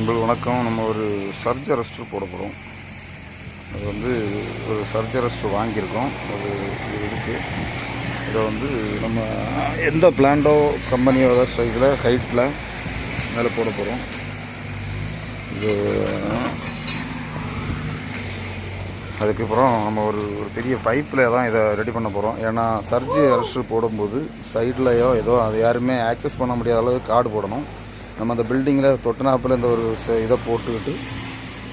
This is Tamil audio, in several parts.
உங்களுக்கு வணக்கம். நம்ம ஒரு சர்ஜ் அரெஸ்டர் போட போகிறோம். அது வந்து ஒரு சர்ஜ் அரெஸ்டர் வாங்கியிருக்கோம். அது இருக்குது. இதை வந்து நம்ம எந்த பிளான்டோ கம்பெனியோ ஏதாவது இதில் ஹைட்டில் மேலே போட போகிறோம். இது அதுக்கப்புறம் நம்ம ஒரு பெரிய பைப்பில் தான் இதை ரெடி பண்ண போகிறோம். ஏன்னா சர்ஜி அரெஸ்டர் போடும்போது சைட்லையோ ஏதோ அது யாருமே ஆக்சஸ் பண்ண முடியாத அளவுக்கு கார்டு போடணும். நம்ம அந்த பில்டிங்கில் தொட்டனாப்பில் இந்த ஒரு இதை போட்டுக்கிட்டு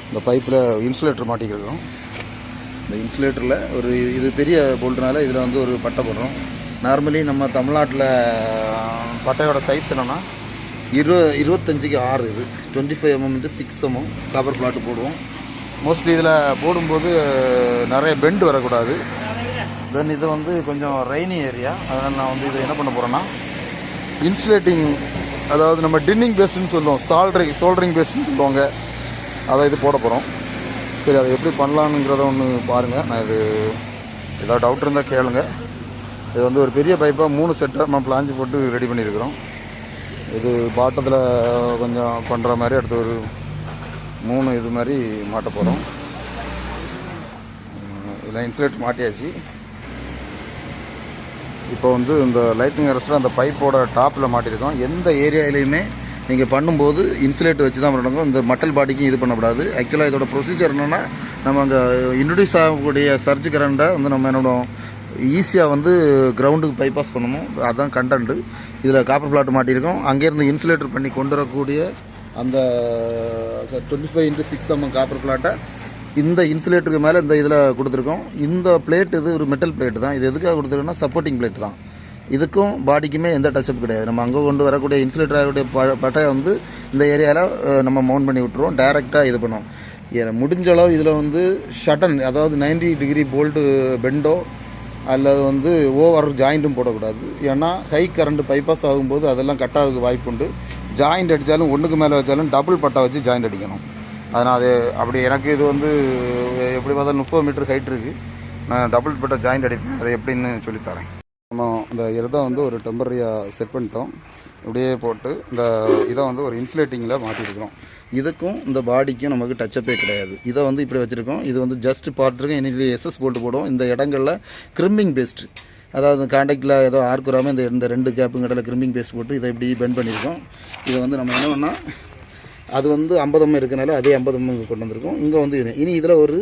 இந்த பைப்பில் இன்சுலேட்டர் மாட்டிக்கிறோம். இந்த இன்சுலேட்டரில் ஒரு இது பெரிய போல்ட்னால இதில் வந்து ஒரு பட்டை போடுறோம். நார்மலி நம்ம தமிழ்நாட்டில் பட்டையோட சைஸ் என்னென்னா 25க்கு 6, இது 25 mm × 6 mm காப்பர் பிளாட்டு போடுவோம். மோஸ்ட்லி இதில் போடும்போது நிறைய பெண்டு வரக்கூடாது. தென் இது வந்து கொஞ்சம் ரெய்னி ஏரியா, அதனால் நான் வந்து இதை என்ன பண்ண போகிறேன்னா இன்சுலேட்டிங், அதாவது நம்ம டின்னிங் பேஸ்ட்னு சொல்லுவோம், சோல்டரிங் பேஸ்ட்னு சொல்லுவாங்க, அதை இது போட போகிறோம். சரி, அதை எப்படி பண்ணலான்னுங்கிறத ஒன்று பாருங்கள். நான் இது ஏதாவது டவுட் இருந்தால் கேளுங்க. இது வந்து ஒரு பெரிய பைப்பாக 3 செட்டை நம்ம பிளாஞ்சு போட்டு ரெடி பண்ணியிருக்கிறோம். இது பாட்டத்தில் கொஞ்சம் பண்ணுற மாதிரி அடுத்து ஒரு 3 இது மாதிரி மாட்ட போகிறோம். இதில் இன்சுலேட் மாட்டியாச்சு. இப்போ வந்து இந்த லைட்னிங் அரெஸ்டர் அந்த பைப்போட டாப்பில் மாட்டியிருக்கோம். எந்த ஏரியாவிலையுமே நீங்கள் பண்ணும்போது இன்சுலேட் வச்சு தான் பண்ணணும். இந்த மட்டல் பாடிக்கும் இது பண்ணக்கூடாது. ஆக்சுவலாக இதோட ப்ரொசீஜர் என்னென்னா, நம்ம அங்கே இன்ட்ரடியூஸ் ஆகக்கூடிய சர்ஜ் கரண்ட்டை வந்து நம்ம என்னோட ஈஸியாக வந்து கிரவுண்டுக்கு பைபாஸ் பண்ணணும். அதுதான் கண்டென்ட்டு. இதில் காப்பர் பிளாட் மாட்டியிருக்கோம். அங்கேருந்து இன்சுலேட்டர் பண்ணி கொண்டு வரக்கூடிய அந்த 25 × 6 mm காப்பர் பிளாட்டை இந்த இன்சுலேட்டருக்கு மேலே இந்த இதில் கொடுத்துருக்கோம். இந்த பிளேட் இது ஒரு மெட்டல் பிளேட் தான். இது எதுக்காக கொடுத்துருக்கோன்னா சப்போர்ட்டிங் பிளேட் தான். இதுக்கும் பாடிக்குமே எந்த டச்சப் கிடையாது. நம்ம அங்கே கொண்டு வரக்கூடிய இன்சுலேட்டர் ஆகக்கூடிய பட்டையை வந்து இந்த ஏரியாவில் நம்ம மவுண்ட் பண்ணி விட்டுருவோம். டைரெக்டாக இது பண்ணுவோம். முடிஞ்ச அளவு இதில் வந்து ஷட்டன், அதாவது 90 டிகிரி போல்ட்டு பெண்டோ அல்லது வந்து ஓவர் ஜாயிண்ட்டும் போடக்கூடாது. ஏன்னா ஹை கரண்ட் பைபாஸ் ஆகும்போது அதெல்லாம் கட் ஆகுது வாய்ப்பு உண்டு. ஜாயிண்ட் அடித்தாலும் ஒன்றுக்கு மேலே வச்சாலும் டபுள் பட்டை வச்சு ஜாயிண்ட் அடிக்கணும். அதனால் அது அப்படி எனக்கு இது வந்து எப்படி பார்த்தா 30 மீட்டர் ஹைட் இருக்குது. நான் டபுள் பட்டை ஜாயிண்ட் அடிப்பேன். அதை எப்படின்னு சொல்லித்தரேன். நம்ம இந்த இதை வந்து ஒரு டெம்பரரியாக செட் பண்ணிட்டோம். இப்படியே போட்டு இந்த இதை வந்து ஒரு இன்சுலேட்டிங்கில் மாட்டியிருக்கிறோம். இதுக்கும் இந்த பாடிக்கும் நமக்கு டச்சப்பே கிடையாது. இதை வந்து இப்படி வச்சுருக்கோம். இது வந்து ஜஸ்ட் பார்த்துருக்கோம். இன்னைக்கு எஸ்எஸ் போட்டு போடுவோம். இந்த இடங்களில் கிரிம்பிங் பேஸ்ட், அதாவது காண்டாக்டில் ஏதோ ஆர்க் வராமல் இந்த 2 கேப்புங்கிட்ட கிரிம்பிங் பேஸ்ட் போட்டு இதை இப்படி பெண்ட் பண்ணியிருக்கோம். இதை வந்து நம்ம என்ன பண்ணால் அது வந்து 50 mm இருக்கனால அதே 50 mm கொண்டு வந்திருக்கோம். இங்கே வந்து இனி இதில் ஒரு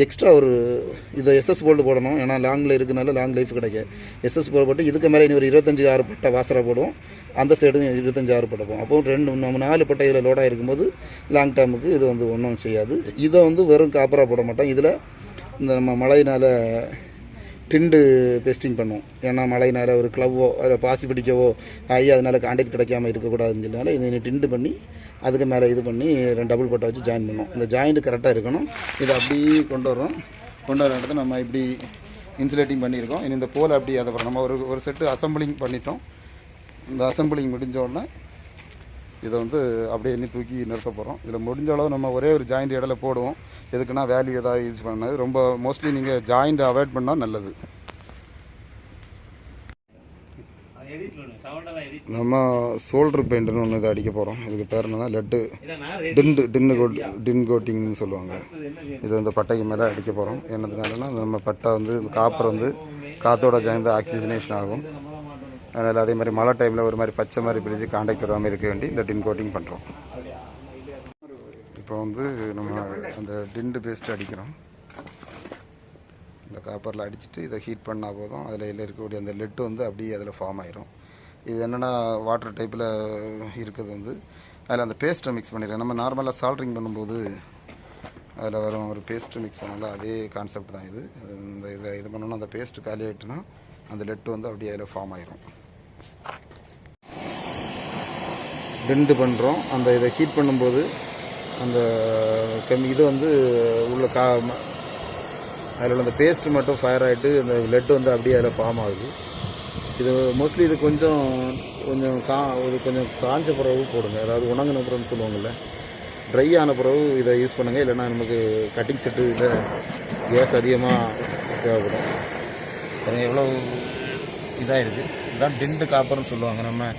எக்ஸ்ட்ரா ஒரு இதை எஸ்எஸ் போல்டு போடணும். ஏன்னா லாங்கில் இருக்கனால லாங் லைஃப் கிடைக்க எஸ்எஸ் போல்டு போட்டு இதுக்கு மேலே இனி ஒரு 25-6 பட்டை வாசரை போடுவோம். அந்த சைடும் 25-6 பட்டை போடும். அப்போ நம்ம 4 பட்டை இதில் லோடாக இருக்கும்போது லாங் டேர்முக்கு இது வந்து ஒன்றும் செய்யாது. இதை வந்து வெறும் காப்பராக போட மாட்டோம். இதில் இந்த நம்ம மழையினால் டிண்டு பேஸ்டிங் பண்ணுவோம். ஏன்னா மழையினால் ஒரு க்ளவ்வோ அதில் பாசி பிடிக்கவோ ஆகி அதனால் காண்டாக்ட் கிடைக்காமல் இருக்கக்கூடாதுன்றதுனால இதை டிண்டு பண்ணி அதுக்கு மேலே இது பண்ணி 2 டபுள் பட்டை வச்சு ஜாயின் பண்ணுவோம். இந்த ஜாயிண்ட் கரெக்டாக இருக்கணும். இதை அப்படியே கொண்டு வர இடத்துல நம்ம இப்படி இன்சுலேட்டிங் பண்ணியிருக்கோம். இனி இந்த போல் அப்படி அதை நம்ம ஒரு செட்டு அசம்பிளிங் பண்ணிட்டோம். இந்த அசம்பிளிங் முடிஞ்ச உடனே இதை வந்து அப்படியே எண்ணி தூக்கி நிறுத்த போகிறோம். இதில் முடிஞ்ச அளவு நம்ம ஒரே ஒரு ஜாயிண்ட் இடையில போடுவோம். எதுக்குன்னா வேல்யூ ஏதாவது யூஸ் பண்ணது ரொம்ப மோஸ்ட்லி நீங்கள் ஜாயிண்ட் அவாய்ட் பண்ணால் நல்லது. நம்ம சோல்டர் பெயிண்ட்னு ஒன்று இதை அடிக்க போகிறோம். இதுக்கு பேர் என்னன்னா டின் கோட்டிங்னு சொல்லுவாங்க. இது வந்து பட்டைக்கு மேலே அடிக்க போகிறோம். என்னதுனாலனா நம்ம பட்டை வந்து காப்பர் வந்து காற்றோட ஜாயிண்ட் ஆக்சிஜனேஷன் ஆகும். அதனால் அதே மாதிரி மழை டைமில் ஒரு மாதிரி பச்சை மாதிரி பிடிச்சி காண்டாக்ட் வராமல் இருக்க வேண்டி இந்த டின் கோட்டிங் பண்ணுறோம். இப்போ வந்து நம்ம அந்த டிண்டு பேஸ்ட்டு அடிக்கிறோம். இந்த காப்பரில் அடிச்சுட்டு இதை ஹீட் பண்ணால் போதும். அதில் இருக்கக்கூடிய அந்த லெட்டு வந்து அப்படியே அதில் ஃபார்ம் ஆயிரும். இது என்னென்னா வாட்டர் டைப்பில் இருக்குது வந்து அதில் அந்த பேஸ்ட்டை மிக்ஸ் பண்ணிடுறேன். நம்ம நார்மலாக சால்ட்ரிங் பண்ணும்போது அதில் வரும் ஒரு பேஸ்ட்டு மிக்ஸ் பண்ணல, அதே கான்செப்ட் தான் இது. இந்த இதில் இது பண்ணணும். அந்த பேஸ்ட்டு காலி ஆகிட்டுனா அந்த லெட்டு வந்து அப்படியே அதில் ஃபார்ம் ஆயிரும். டெண்டு பண்ணுறோம். அந்த இதை ஹீட் பண்ணும்போது அந்த இது வந்து உள்ள அதில் உள்ள அந்த பேஸ்ட்டு மட்டும் ஃபயர் ஆகிட்டு அந்த லெட்டு வந்து அப்படியே அதில் ஃபார்ம் ஆகுது. இது மோஸ்ட்லி இது கொஞ்சம் காஞ்ச பிறகு போடுங்க. அதாவது உணங்கின பிறகுன்னு சொல்லுவாங்கள்ல, ட்ரை ஆன பிறகு இதை யூஸ் பண்ணுங்கள். இல்லைன்னா நமக்கு கட்டிங் செட்டு இதில் கேஸ் அதிகமாக தேவைப்படும். அது எவ்வளோ இதாக இருக்குது. இதுதான் டிண்டு காப்பர்னு சொல்லுவாங்க. நம்ம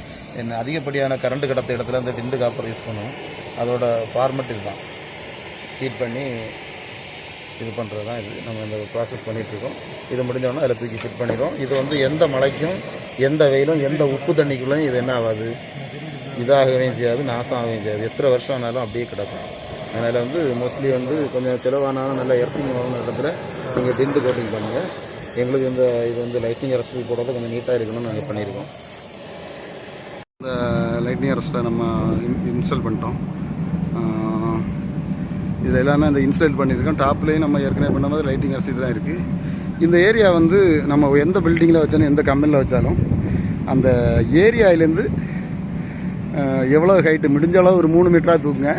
அதிகப்படியான கரண்ட் கடத்த இடத்துல அந்த டிண்டு காப்பர் யூஸ் பண்ணுவோம். அதோட ஃபார்மெட் இதுதான். ஹீட் பண்ணி இது பண்ணுறது தான் இது. நம்ம இந்த ப்ராசஸ் பண்ணிகிட்ருக்கோம். இது முடிஞ்சோன்னா அதில் தூக்கி ஃபிட் பண்ணிடுவோம். இது வந்து எந்த மழைக்கும் எந்த வெயிலும் எந்த உப்பு தண்ணிக்குள்ளேயும் இது என்ன ஆகாது, இதாகவே செய்யாது, நாசம் ஆகவும் செய்யாது. எத்தனை வருஷம் ஆனாலும் அப்படியே கிடக்கும். அதனால் வந்து மோஸ்ட்லி வந்து கொஞ்சம் செலவானாலும் நல்லா எர்த்திங் ஆகணும் இடத்துல நீங்கள் டிண்டு கோட்டிங் பண்ணுங்கள். எங்களுக்கு இந்த இது வந்து லைட்னிங் அரசு போடுறது கொஞ்சம் நீட்டாக இருக்கணும்னு நாங்கள் பண்ணியிருக்கோம். இந்த லைட்னிங் அரசில் நம்ம இன்ஸ்டால் பண்ணிட்டோம். இதில் எல்லாமே அந்த இன்ஸ்டால் பண்ணியிருக்கோம். டாப்லேயும் நம்ம ஏற்கனவே பண்ண மாதிரி லைட்டிங் அரசு இதெல்லாம் இருக்குது. இந்த ஏரியா வந்து நம்ம எந்த பில்டிங்கில் வச்சாலும் எந்த கம்பெனியில் வச்சாலும் அந்த ஏரியாவிலேருந்து எவ்வளோ ஹைட்டு முடிஞ்ச அளவு ஒரு 3 மீட்டராக தூக்குங்க.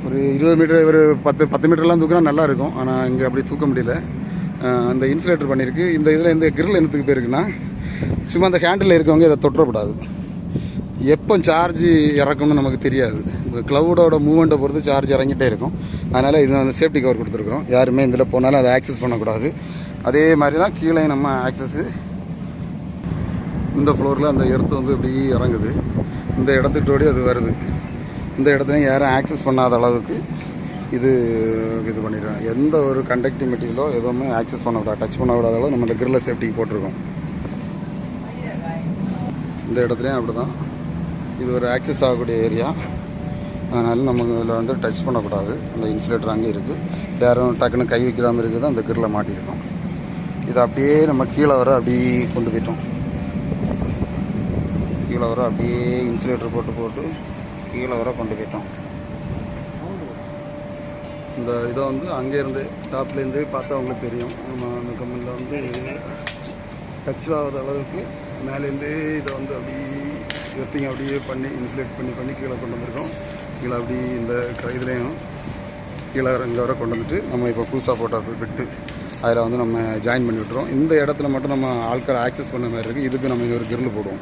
ஒரு 20 மீட்டர் ஒரு 10 மீட்டர்லாம் தூக்கினா நல்லாயிருக்கும். ஆனால் இங்கே அப்படி தூக்க முடியல. அந்த இன்சுலேட்டர் பண்ணியிருக்கு. இந்த இதில் இந்த கிரில் என்னத்துக்கு போயிருக்குன்னா, சும்மா அந்த ஹேண்டில் இருக்கவங்க இதை தொட்டக்கூடாது. எப்போ சார்ஜ் இறக்கணும்னு நமக்கு தெரியாது. இப்போ க்ளவுடோட மூவ்மெண்ட்டை பொறுத்து சார்ஜ் இறங்கிட்டே இருக்கும். அதனால் இது வந்து சேஃப்டி கவர் கொடுத்துருக்குறோம். யாருமே இதில் போனாலும் அதை ஆக்சஸ் பண்ணக்கூடாது. அதே மாதிரி தான் கீழே நம்ம ஆக்சஸ்ஸு இந்த ஃப்ளோரில் அந்த எர்த்து வந்து இப்படி இறங்குது. இந்த இடத்துட்டோடி அது வருது. இந்த இடத்துலையும் யாரும் ஆக்சஸ் பண்ணாத அளவுக்கு இது பண்ணிடுறாங்க. எந்த ஒரு கண்டக்டிவ் மெட்டீரியலோ எதுவுமே ஆக்சஸ் பண்ண விடாது, டச் பண்ண விடாத அளவு நம்ம இந்த கிரில்ல சேஃப்டிக்கு போட்டிருக்கோம். இந்த இடத்துலையும் அப்படி தான். இது ஒரு ஆக்சஸ் ஆகக்கூடிய ஏரியா. அதனால நமக்கு இதில் வந்து டச் பண்ணக்கூடாது. அந்த இன்சுலேட்டர் அங்கே இருக்குது. யாரும் டக்குன்னு கை வைக்கிறாமல் இருக்குது. அந்த கிரில்ல மாட்டியிருக்கோம். இதை அப்படியே நம்ம கீழே வர அப்படியே கொண்டு போயிட்டோம். கீழே வர அப்படியே இன்சுலேட்டர் போட்டு கீழே வர கொண்டு போயிட்டோம். இந்த இதை வந்து அங்கேருந்து டாப்லேருந்து பார்த்தா அவங்களுக்கு தெரியும். நம்ம அந்த கம்பெனியில் வந்து டச் ஆகாத அளவுக்கு மேலேருந்து இதை வந்து அப்படியே எர்த்திங் அப்படியே பண்ணி இன்சுலேட் பண்ணி கீழே கொண்டு வந்திருக்கோம். கீழே அப்படி இந்த இதுலேயும் கீழே இங்கே வர கொண்டு வந்துட்டு நம்ம இப்போ புதுசாக போட்டால் விட்டு அதில் வந்து நம்ம ஜாயின் பண்ணி விட்டுருவோம். இந்த இடத்துல மட்டும் நம்ம ஆட்கள் ஆக்சஸ் பண்ண மாதிரி இருக்குது. இதுக்கு நம்ம இன்னொரு கிரில் போடுவோம்.